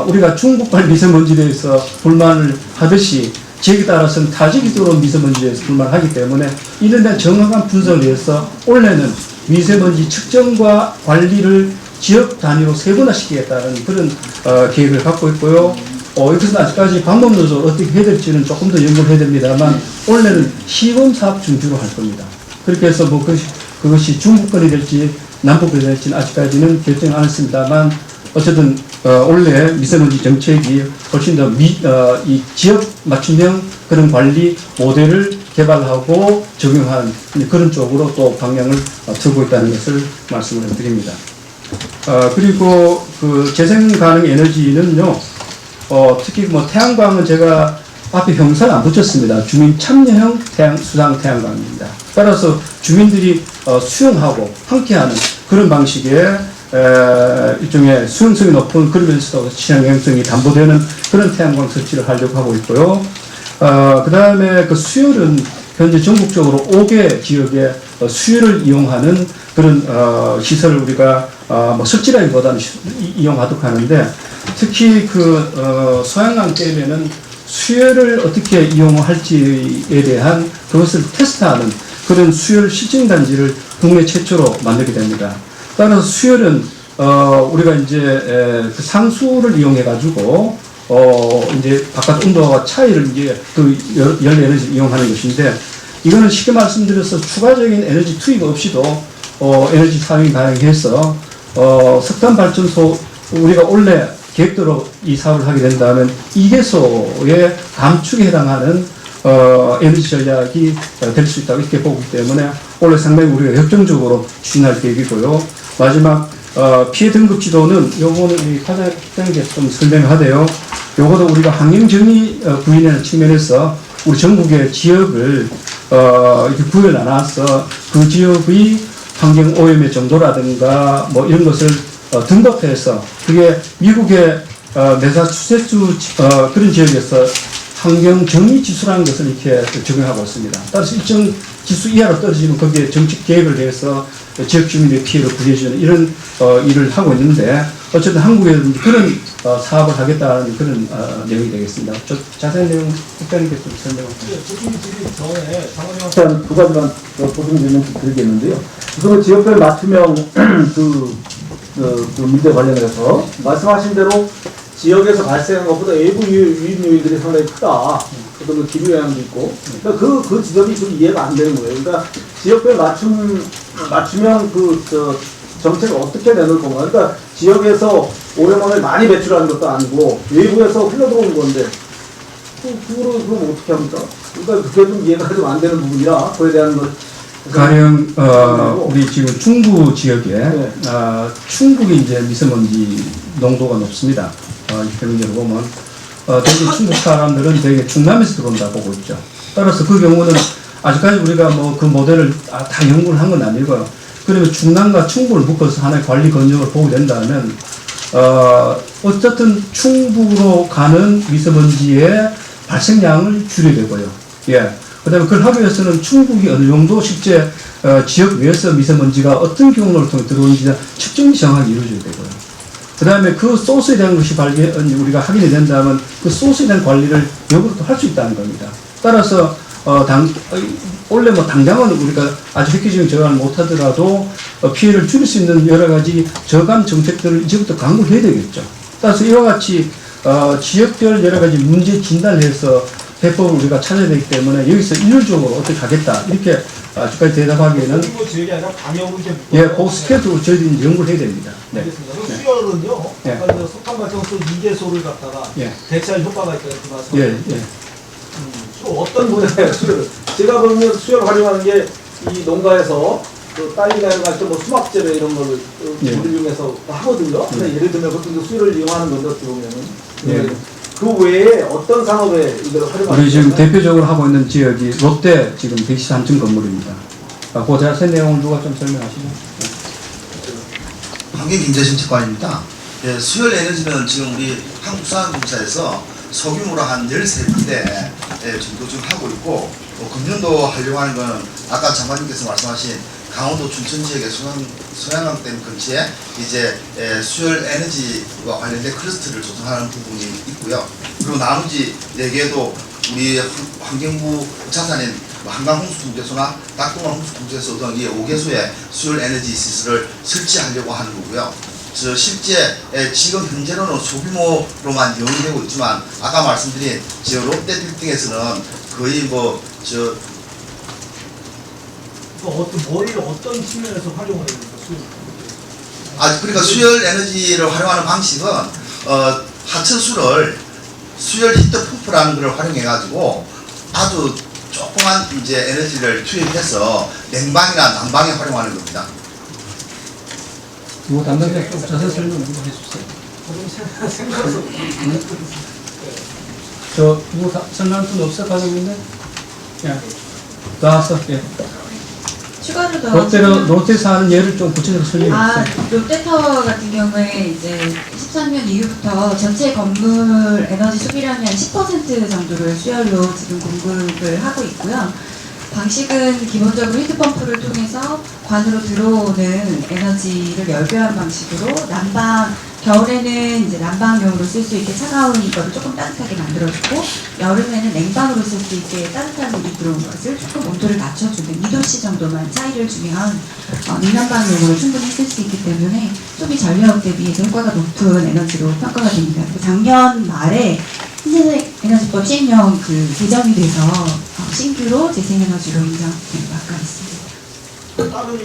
A: 우리가 중국발 미세먼지에 대해서 불만을 하듯이 지역에 따라서는 타 지역에 들어온 미세먼지에 대해서 불만을 하기 때문에 이런 데한 정확한 분석을 위해서 원래는 미세먼지 측정과 관리를 지역 단위로 세분화시키겠다는 그런 계획을 갖고 있고요. 이것은 아직까지 방법론적으로 어떻게 해야 될지는 조금 더 연구를 해야 됩니다만 원래는 시범사업 중주로 할 겁니다. 그렇게 해서 뭐 그것이 중부권이 될지 남부권이 될지는 아직까지는 결정 안 했습니다만 어쨌든 원래 미세먼지 정책이 훨씬 더 이 지역 맞춤형 그런 관리 모델을 개발하고 적용한 그런 쪽으로 또 방향을 틀고 있다는 것을 말씀을 드립니다. 그리고 그 재생 가능 에너지는요. 특히 뭐 태양광은 제가 앞에 형사를 안 붙였습니다. 주민 참여형 수상 태양광입니다. 따라서 주민들이 수용하고 함께하는 그런 방식의 일종의 수용성이 높은 그러면서도 친환경성이 담보되는 그런 태양광 설치를 하려고 하고 있고요. 그 다음에 그 수율은 현재 전국적으로 5개 지역의 수율을 이용하는 그런 시설을 우리가 뭐 설치라기보다는 이용하도록 하는데 특히 그 소양강 댐에는 수열을 어떻게 이용할지에 대한 그것을 테스트하는 그런 수열 실증단지를 국내 최초로 만들게 됩니다. 따라서 수열은 우리가 이제 그 상수를 이용해 가지고 이제 바깥 온도와 차이를 이제 그 열 에너지를 이용하는 것인데 이거는 쉽게 말씀드려서 추가적인 에너지 투입 없이도 에너지 사용이 가능해서 석탄 발전소 우리가 원래 계획대로 이 사업을 하게 된다면 2개소의 감축에 해당하는 에너지 전략이 될 수 있다고 이렇게 보기 때문에 원래 상당히 우리가 역정적으로 추진할 계획이고요. 마지막 피해 등급 지도는 요거는 우리 과장님께서 좀 설명하대요. 요거도 우리가 환경정의 구인하는 측면에서 우리 전국의 지역을 이렇게 구별 나눠서 그 지역의 환경 오염의 정도라든가 뭐 이런 것을 등급해서 그게 미국의 매사추세츠 그런 지역에서 환경 정의 지수라는 것을 이렇게 적용하고 있습니다. 따라서 일정 지수 이하로 떨어지면 거기에 정책 계획을 해서 지역 주민의 피해를 구제해주는 이런 일을 하고 있는데 어쨌든 한국에는 그런 사업을 하겠다는 그런 내용이 되겠습니다. 자세한 내용 국장님께서 설명하세요.
G: 일단 두 가지만 보충 질문 드리겠는데요. 우선 지역별 맞춤형 그 문제 관련해서 말씀하신 대로 지역에서 발생한 것보다 외부 유입 요인들이 상당히 크다. 어떤 그 기후 영향도 있고. 그러니까 그 지점이 좀 이해가 안 되는 거예요. 그러니까 지역별 맞춤형 정책을 어떻게 내놓을 건가. 그러니까 지역에서 오염원을 많이 배출하는 것도 아니고 외부에서 흘러들어오는 건데 그거를 그럼 어떻게 합니까? 그러니까 그게 좀 이해가 좀 안 되는 부분이라 그에 대한 것.
A: 가령 우리 지금 중부 지역에
G: 네.
A: 충북이 이제 미세먼지 농도가 높습니다. 평균적으로 보면 대개 충북 사람들은 대개 충남에서 들어온다 보고 있죠. 따라서 그 경우는 아직까지 우리가 뭐 그 모델을 다 연구를 한 건 아니고요. 그러면 충남과 충북을 묶어서 하나의 관리 건조를 보게 된다면 어쨌든 충북으로 가는 미세먼지의 발생량을 줄여야 되고요. 예. 그다음에 그걸 하기 위해서는 충북이 어느 정도 실제 지역 외에서 미세먼지가 어떤 경로를 통해 들어오는지 측정이 정확하게 이루어져야 되고요. 그다음에 그 소스에 대한 것이 우리가 확인이 된다면 그 소스에 대한 관리를 역으로 할 수 있다는 겁니다. 따라서 원래 뭐 당장은 우리가 아주 획기적인 저감을 못하더라도 피해를 줄일 수 있는 여러 가지 저감 정책들을 이제부터 강구를 해야 되겠죠. 따라서 이와 같이 지역별 여러 가지 문제 진단을 해서 해법을 우리가 찾아야 되기 때문에 여기서 일률적으로 어떻게 하겠다 이렇게 아직까지 대답하기에는
H: 지역이 아니라 방역을 이제
A: 예, 그 스케줄로 저희들이 연구를 해야 됩니다. 네.
H: 알겠습니다. 그럼 수혈은요.
A: 예.
H: 아까 그 석탄발전소 2개소를 갖다가
A: 예.
H: 대체할 효과가 있다 이렇게 말씀.
A: 예, 예.
H: 주로 어떤
G: 네, 수혈. 제가 보면 수혈 활용하는 게 이 농가에서 그 딸기나 이런 거할때 뭐 수막재배 이런 거를
A: 예.
G: 물을 이용해서 하거든요. 근데 예를 들면 그것도 수혈을 이용하는 건데 어떻게 보면은.
A: 예.
G: 그 외에 어떤 산업에 이걸 활용하는
A: 우리 지금 대표적으로 하고 있는 지역이 롯데 지금 123층 건물입니다. 그 자세한 내용을 누가 좀 설명하시죠?
I: 환경경제정책관입니다. 예, 수열 에너지는 지금 우리 한국산업공사에서 소규모로 한 13군데 정도 지금 하고 있고 또 금년도 하려고 하는 건 아까 장관님께서 말씀하신 강원도 춘천 지역의 소양강댐 근처에 이제 수열 에너지와 관련된 클러스터를 조성하는 부분이 있고요. 그리고 나머지 4개도 우리 환경부 자산인 한강홍수통제소나 낙동강 홍수통제소 등 이 5개소의 수열 에너지 시설을 설치하려고 하는 거고요. 실제 지금 현재로는 소규모로만 영위되고 있지만 아까 말씀드린 저 롯데 빌딩에서는 거의
H: 어떤 측면에서 활용을 해야 됩니까?
I: 그러니까 수열 에너지를 활용하는 방식은 하천수를 수열 히트 펌프라는 걸 활용해 가지고 아주 조그만 이제 에너지를 투입해서 냉방이나 난방에 활용하는 겁니다.
A: 뭐 담당자 좀 자세히 설명 좀 해주세요. 누구 설명할 분 없어? 가지고 있는데? 예. 나왔어. 예.
J: 추가로 더
A: 롯데에서 하는 예를 좀 구체적으로 설명해 주세요.
J: 롯데타워 같은 경우에 이제 13년 이후부터 전체 건물 에너지 소비량의 한 10% 정도를 수열로 지금 공급을 하고 있고요. 방식은 기본적으로 히트펌프를 통해서 관으로 들어오는 에너지를 열교한 방식으로 겨울에는 이제 난방용으로 쓸 수 있게 차가운 거를 조금 따뜻하게 만들어주고 여름에는 냉방으로 쓸 수 있게 따뜻한 물이 들어온 것을 조금 온도를 낮춰주는 2도씨 정도만 차이를 주면 냉난방용으로 충분히 쓸 수 있기 때문에 소비 전력 대비해서 효과가 높은 에너지로 평가가 됩니다. 작년 말에 신재생에너지법 시행령 개정이 돼서 신규로 재생에너지로 인정된 바가 있습니다.
H: 다른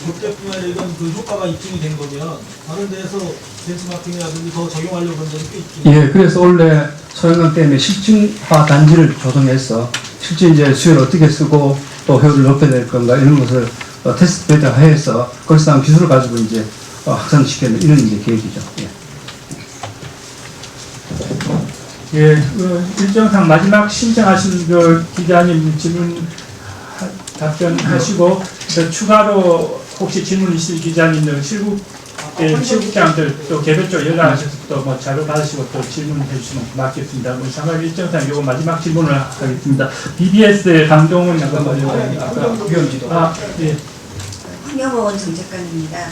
H: 롯데뿐만 아니라 이런 그 효과가 입증이 된 거면 다른 데에서 벤치마킹이라든지 더 적용하려고 그런 점이 꽤 있긴
A: 예, 그래서 원래 소양강댐에 실증화 단지를 조성해서 실제 이제 수요를 어떻게 쓰고 또 효율을 높여야 될 건가 이런 것을 테스트 베타해서 거기서 나온 기술을 가지고 이제 확산시키는 이런 이제 계획이죠. 예.
B: 예, 일정상 마지막 신청하신 기자님 질문 답변하시고 추가로 혹시 질문 있으신 기자님들 실국장들 또 개별적으로 연락하셔서 또 뭐 자료 받으시고 또 질문해 주시면 고맙겠습니다. 장관 일정상 요거 마지막 질문을 하겠습니다. BBS 강동훈 장관 아까 위험지도 예.
K: 환경보건 정책관입니다.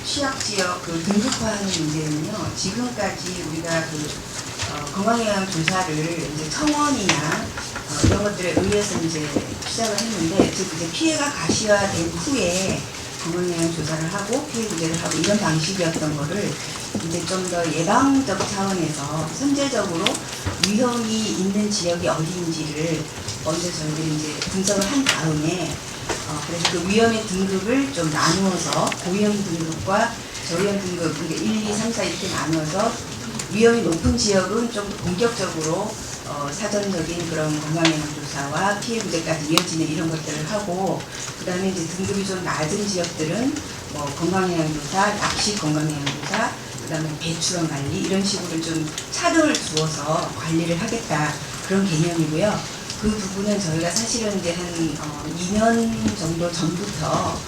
K: 취약지역 등급화하는 문제는요. 지금까지 우리가 건강영향 조사를 이제 청원이나 이런 것들에 의해서 이제 시작을 했는데, 즉 이제 피해가 가시화된 후에 건강영향 조사를 하고 피해 구제를 하고 이런 방식이었던 거를 이제 좀 더 예방적 차원에서 선제적으로 위험이 있는 지역이 어디인지를 먼저 저희들이 이제 분석을 한 다음에 그래서 그 위험의 등급을 좀 나누어서 고위험 등급과 저위험 등급, 그러니까 1, 2, 3, 4 이렇게 나누어서 위험이 높은 지역은 좀 더 본격적으로 사전적인 그런 건강영양조사와 피해 부재까지 이어지는 이런 것들을 하고, 그 다음에 이제 등급이 좀 낮은 지역들은 뭐 건강영양조사, 납식 건강영양조사, 그 다음에 배출원 관리 이런 식으로 좀 차등을 두어서 관리를 하겠다, 그런 개념이고요. 그 부분은 저희가 사실은 이제 한 2년 정도 전부터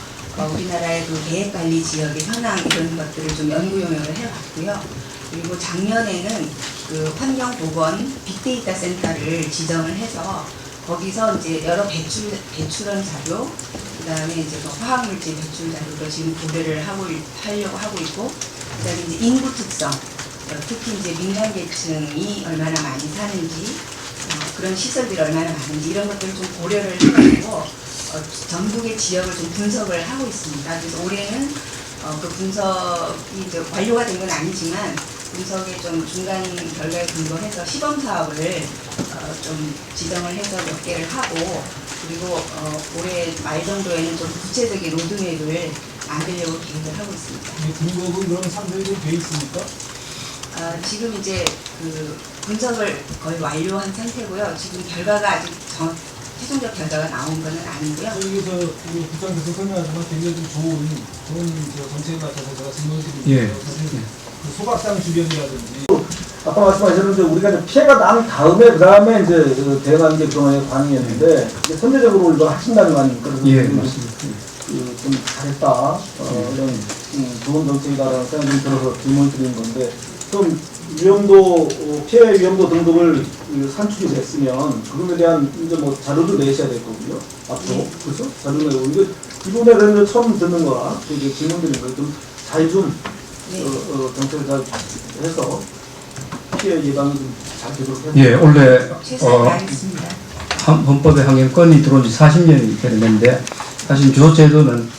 K: 우리나라의 그 계획관리 지역의 현황 이런 것들을 좀 연구 용역을 해왔고요. 그리고 작년에는 그 환경보건 빅데이터 센터를 지정을 해서 거기서 이제 여러 배출원 자료, 그다음에 이제 뭐 화학물질 배출 자료도 지금 고려를 하려고 하고 있고, 그다음에 이제 인구 특성, 특히 이제 민간 계층이 얼마나 많이 사는지, 그런 시설들이 얼마나 많은지 이런 것들을 좀 고려를 해가지고 전국의 지역을 좀 분석을 하고 있습니다. 그래서 올해는 그 분석이 이제 완료가 된 건 아니지만 분석의 좀 중간 결과에 근거해서 시범 사업을 좀 지정을 해서 몇 개를 하고, 그리고 올해 말 정도에는 좀 구체적인 로드맵을 만들려고 계획을 하고 있습니다.
H: 등급은 그런 상세히 돼 있습니까?
K: 지금 이제 그 분석을 거의 완료한 상태고요. 지금 결과가 아직 최종적 결과가 나온 것은 아니고요.
H: 여기서 우리 부장께서 설명하지만 굉장히 좀 좋은 정책 같아서 제가 질문드립니다.
A: 예.
H: 그 소각상 주변이라든지
G: 아까 말씀하셨는데 우리가 이제 피해가 난 다음에 그 다음에 이제 그 대응하는 게 그동안의 관행이었는데 이제 선제적으로 이걸 하신다는 거 아닙니까?
A: 예, 맞습니다.
G: 좀 잘했다, 이런 좋은 정책이다라는 생각이 들어서 질문 드리는 건데, 좀 위험도 피해 위험도 등급을 산출이 됐으면 그것에 대한 이제 뭐 자료도 내셔야 될 거고요. 앞으로 그렇죠? 자료 내고 이게 이번에 그래서 처음 듣는 거라 이제 질문 드리는 거예요. 좀 잘 좀 정책을 잘 해서 피해 예방이 좀 잘 되도록 해주세요.
A: 예, 원래
K: 최선을 다하겠습니다.
A: 헌법에 환경권이 들어온 지 40년이 되는데 사실 주소제도는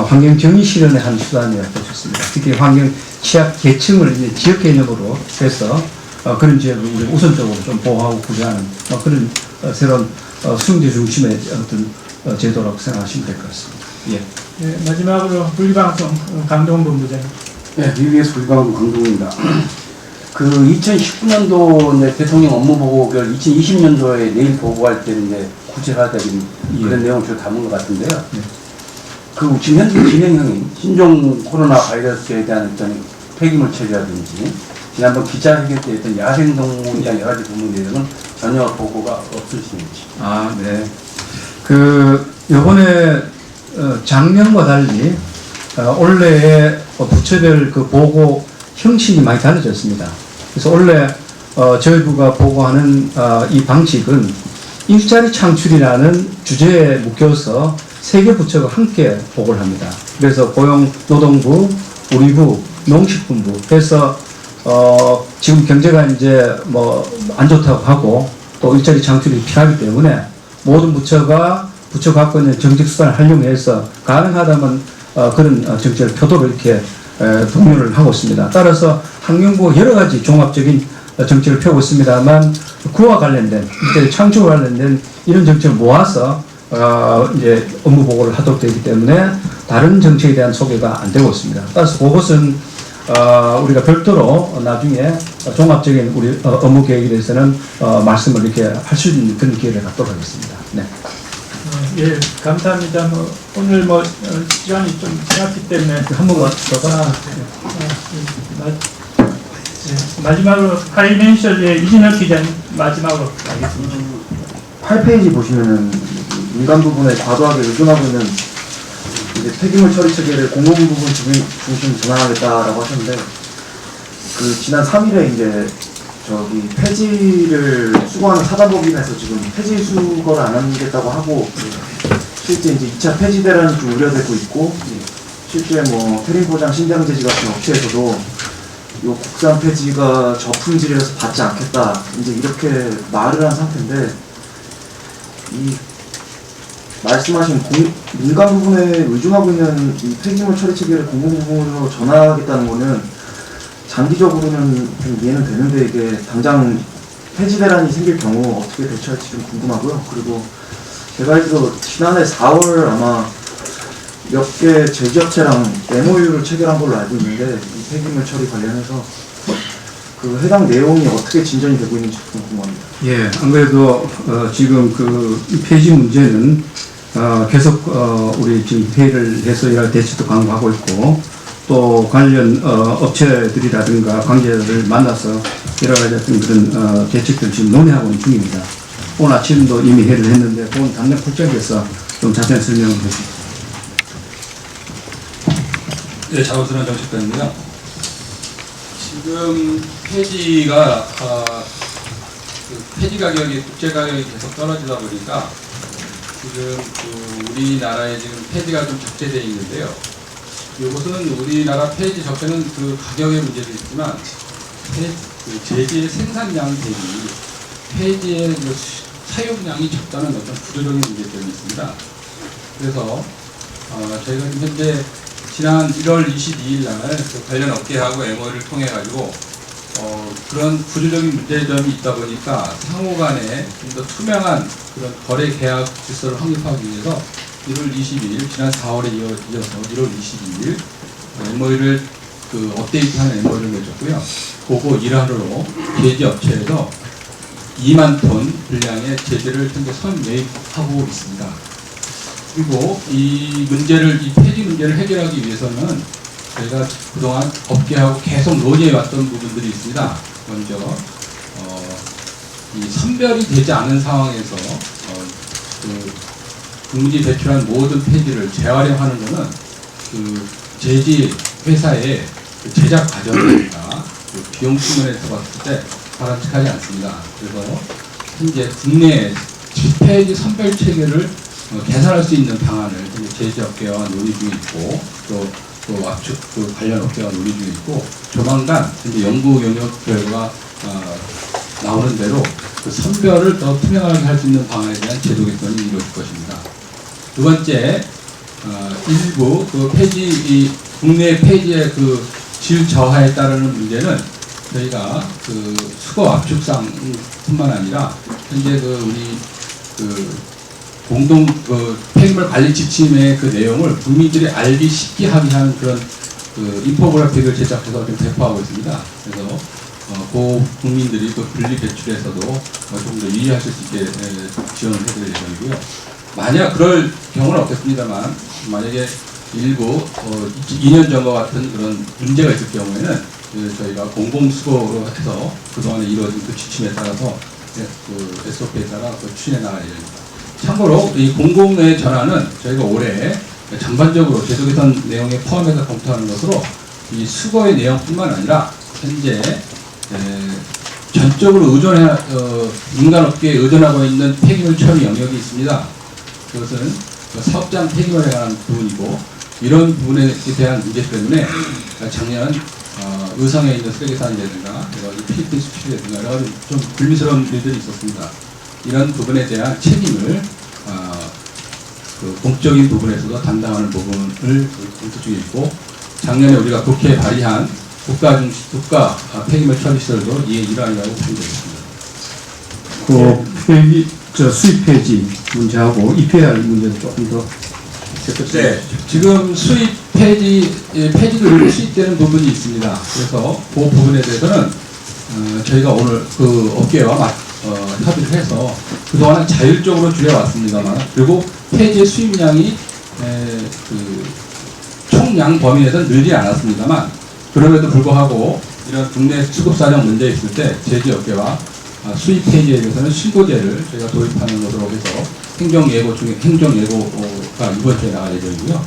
A: 환경 정의 실현의 한 수단이라고 보셨습니다. 특히 환경 취약 계층을 이제 지역 개념으로 해서 그런 지역을 우리 우선적으로 좀 보호하고 구제하는 그런 새로운 수용제 중심의 어떤 제도라고 생각하시면 될 것 같습니다. 예.
B: 네, 마지막으로 분리방송 강동원 본부장님.
L: 네, BBS 불방송 강동입니다. 그 2019년도 대통령 업무 보고를 2020년도에 내일 보고할 때 이제 구체화되는 그런 내용을 주로 담은 것 같은데요. 그 지금 현재 진행형인 신종 코로나 바이러스에 대한 어떤 폐기물 처리라든지 지난번 기자회견 때 했던 야생동물에 대한 여러 가지 부분에 대해서는 전혀 보고가 없으신지.
A: 아, 네. 요번에 작년과 달리 올해의 부처별 그 보고 형식이 많이 달라졌습니다. 그래서 원래 저희 부가 보고하는 이 방식은 일자리 창출이라는 주제에 묶여서 3개 부처가 함께 보고를 합니다. 그래서 고용노동부, 우리부, 농식품부 해서 지금 경제가 이제 뭐 안 좋다고 하고 또 일자리 창출이 필요하기 때문에 모든 부처가 갖고 있는 정책 수단을 활용해서 가능하다면 그런 정책을 표도로 이렇게 동료를 하고 있습니다. 따라서 환경부가 여러 가지 종합적인 정책을 펴고 있습니다만 그와 관련된 일자리 창출과 관련된 이런 정책을 모아서 이제 업무 보고를 하도록 되기 때문에 다른 정책에 대한 소개가 안 되고 있습니다. 따라서 그것은 우리가 별도로 나중에 종합적인 우리 업무 계획에 대해서는 말씀을 이렇게 할 수 있는 그런 기회를 갖도록 하겠습니다. 네.
B: 예, 감사합니다. 오늘 시간이 좀 지났기 때문에
A: 한 번만 더.
B: 마지막으로 파이낸셜의 이진혁 기자님 마지막으로 하겠습니다.
M: 8페이지 보시면은 민간 부분에 과도하게 의존하고 있는 이제 폐기물 처리 체계를 공공 부분 중심 전환하겠다라고 하셨는데, 그 지난 3일에 이제 폐지를 수거하는 사단법인에서 지금 폐지 수거를 안 하겠다고 하고, 실제 이제 2차 폐지 대란이 좀 우려되고 있고, 실제 태림포장 신장재지 같은 업체에서도 요 국산 폐지가 저품질이라서 받지 않겠다 이제 이렇게 말을 한 상태인데, 이 말씀하신 민간 부분에 의존하고 있는 이 폐기물 처리 체계를 공공 부분으로 전환하겠다는 거는 장기적으로는 좀 이해는 되는데 이게 당장 폐지 대란이 생길 경우 어떻게 대처할지 좀 궁금하고요. 그리고 제가 알기로 지난해 4월 아마 몇 개 제지업체랑 MOU를 체결한 걸로 알고 있는데 이 폐기물 처리 관련해서 그 해당 내용이 어떻게 진전이 되고 있는지 좀 궁금합니다.
A: 예, 안 그래도 지금 그 폐지 문제는 계속 우리 지금 회의를 해서 여러 대책도 강구하고 있고 또 관련 업체들이라든가 관계자들을 만나서 여러 가지 어떤 그런 대책들 지금 논의하고 있는 중입니다. 오늘 아침도 이미 회의를 했는데 그건 당장 풀적에서 좀 자세한 설명을 해주십시오.
N: 네, 자원순환 정책관입니다. 지금 폐지가 그 폐지 가격이 국제 가격이 계속 떨어지다 보니까 지금 그 우리나라에 지금 폐지가 좀 적재되어 있는데요. 이것은 우리나라 폐지 적재는 그 가격의 문제도 있지만 그 제지의 생산량 대비 폐지의 그 사용량이 적다는 어떤 구조적인 문제점이 있습니다. 그래서 저희가 현재 지난 1월 22일 날 그 관련 업계하고 MOU를 통해 가지고 그런 구조적인 문제점이 있다 보니까 상호 간에 좀 더 투명한 그런 거래 계약 질서를 확립하기 위해서 1월 22일 지난 4월에 이어서 1월 22일 MOU를 그 업데이트하는 MOU를 맺었고요. 그거 일환으로 제지 업체에서 2만 톤 분량의 제재를 현재 선매입하고 있습니다. 그리고 이 폐지 문제를 해결하기 위해서는 저희가 그동안 업계하고 계속 논의해왔던 부분들이 있습니다. 먼저 이 선별이 되지 않은 상황에서 그 국민이 배출한 모든 폐지를 재활용하는 것은 그 제지 회사의 그 제작 과정이나 그 비용 측면에서 봤을 때 바람직하지 않습니다. 그래서 현재 국내 폐지 선별 체계를 개선할 수 있는 방안을 제지업계와 논의 중에 있고 또 압축 그 관련 업계와 논의 중에 있고 조만간 현재 연구 용역 결과가 나오는 대로 그 선별을 더 투명하게 할 수 있는 방안에 대한 제도 개선이 이루어질 것입니다. 두 번째, 일부 그 폐지 국내 폐지의 그 질 저하에 따르는 문제는 저희가 그 수거 압축상뿐만 아니라 현재 그 우리 그 공동 그 폐기물 관리 지침의 그 내용을 국민들이 알기 쉽게 하게 하는 그런 그 인포그래픽을 제작해서 좀 배포하고 있습니다. 그래서 그 국민들이 그 분리 배출에서도 조금 더 유의하실 수 있게 지원을 해드릴 예정이고요. 만약 그럴 경우는 없겠습니다만 만약에 일부 2년 전과 같은 그런 문제가 있을 경우에는 저희가 공공수거로 해서 그동안에 이루어진 그 지침에 따라서 그 SOP에 따라 그 추진해 나갈 예정입니다. 참고로 이 공공의 전환은 저희가 올해 전반적으로 제도 개선 내용에 포함해서 검토하는 것으로 이 수거의 내용뿐만 아니라 현재 전적으로 인간업계에 의존하고 있는 폐기물 처리 영역이 있습니다. 그것은 사업장 폐기물에 관한 부분이고 이런 부분에 대한 문제 때문에 작년 의성에 있는 쓰레기산이라든가 필리핀 수출이라든가 여러 가지 좀 불미스러운 일들이 있었습니다. 이런 부분에 대한 책임을 그 공적인 부분에서도 담당하는 부분을 검토 중에 있고 작년에 우리가 국회에 발의한 국가 폐기물 처리 시설도 이에 일환이라고 판단했습니다.
A: 그 수입 폐지 문제하고 EPR 문제도 조금 더.
N: 네, 지금 수입 폐지도 수입되는 부분이 있습니다. 그래서 그 부분에 대해서는 저희가 오늘 그 업계와 협의를 해서 그동안은 자율적으로 줄여왔습니다만 그리고 폐지의 수입량이 그 총량 범위 내에서는 늘지 않았습니다만 그럼에도 불구하고 이런 국내 수급사정 문제 있을 때 제지업계와 수입 폐지에 대해서는 신고제를 저희가 도입하는 것으로 해서 행정예고가 이번 주에 나갈 예정이고요.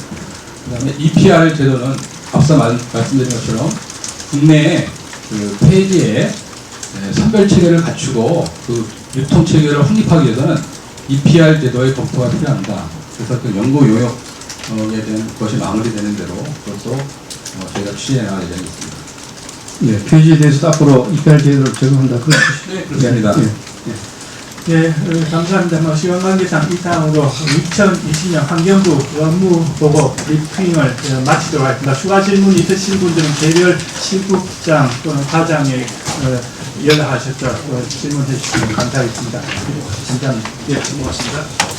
N: 그 다음에 EPR 제도는 앞서 말씀드린 것처럼 국내에 그 폐지에 선별 체계를 갖추고 그 유통 체계를 확립하기 위해서는 EPR 제도의 검토가 필요합니다. 그래서 그 연구 용역에 대한 것이 마무리되는 대로 그것도 저희가 취재해 나갈 예정이 있습니다.
A: 네, 폐지에 대해서 앞으로 EPR 제도를 적용한다.
N: 네, 그렇습니다.
A: 네, 네.
B: 네, 감사합니다. 시간 관계상 이상으로 2020년 환경부 업무보고 브리핑을 마치도록 하겠습니다. 추가 질문 있으신 분들은 개별 실국장 또는 과장에 연락하셔서 질문해 주시면 감사하겠습니다. 감사합니다.
H: 예, 고맙습니다.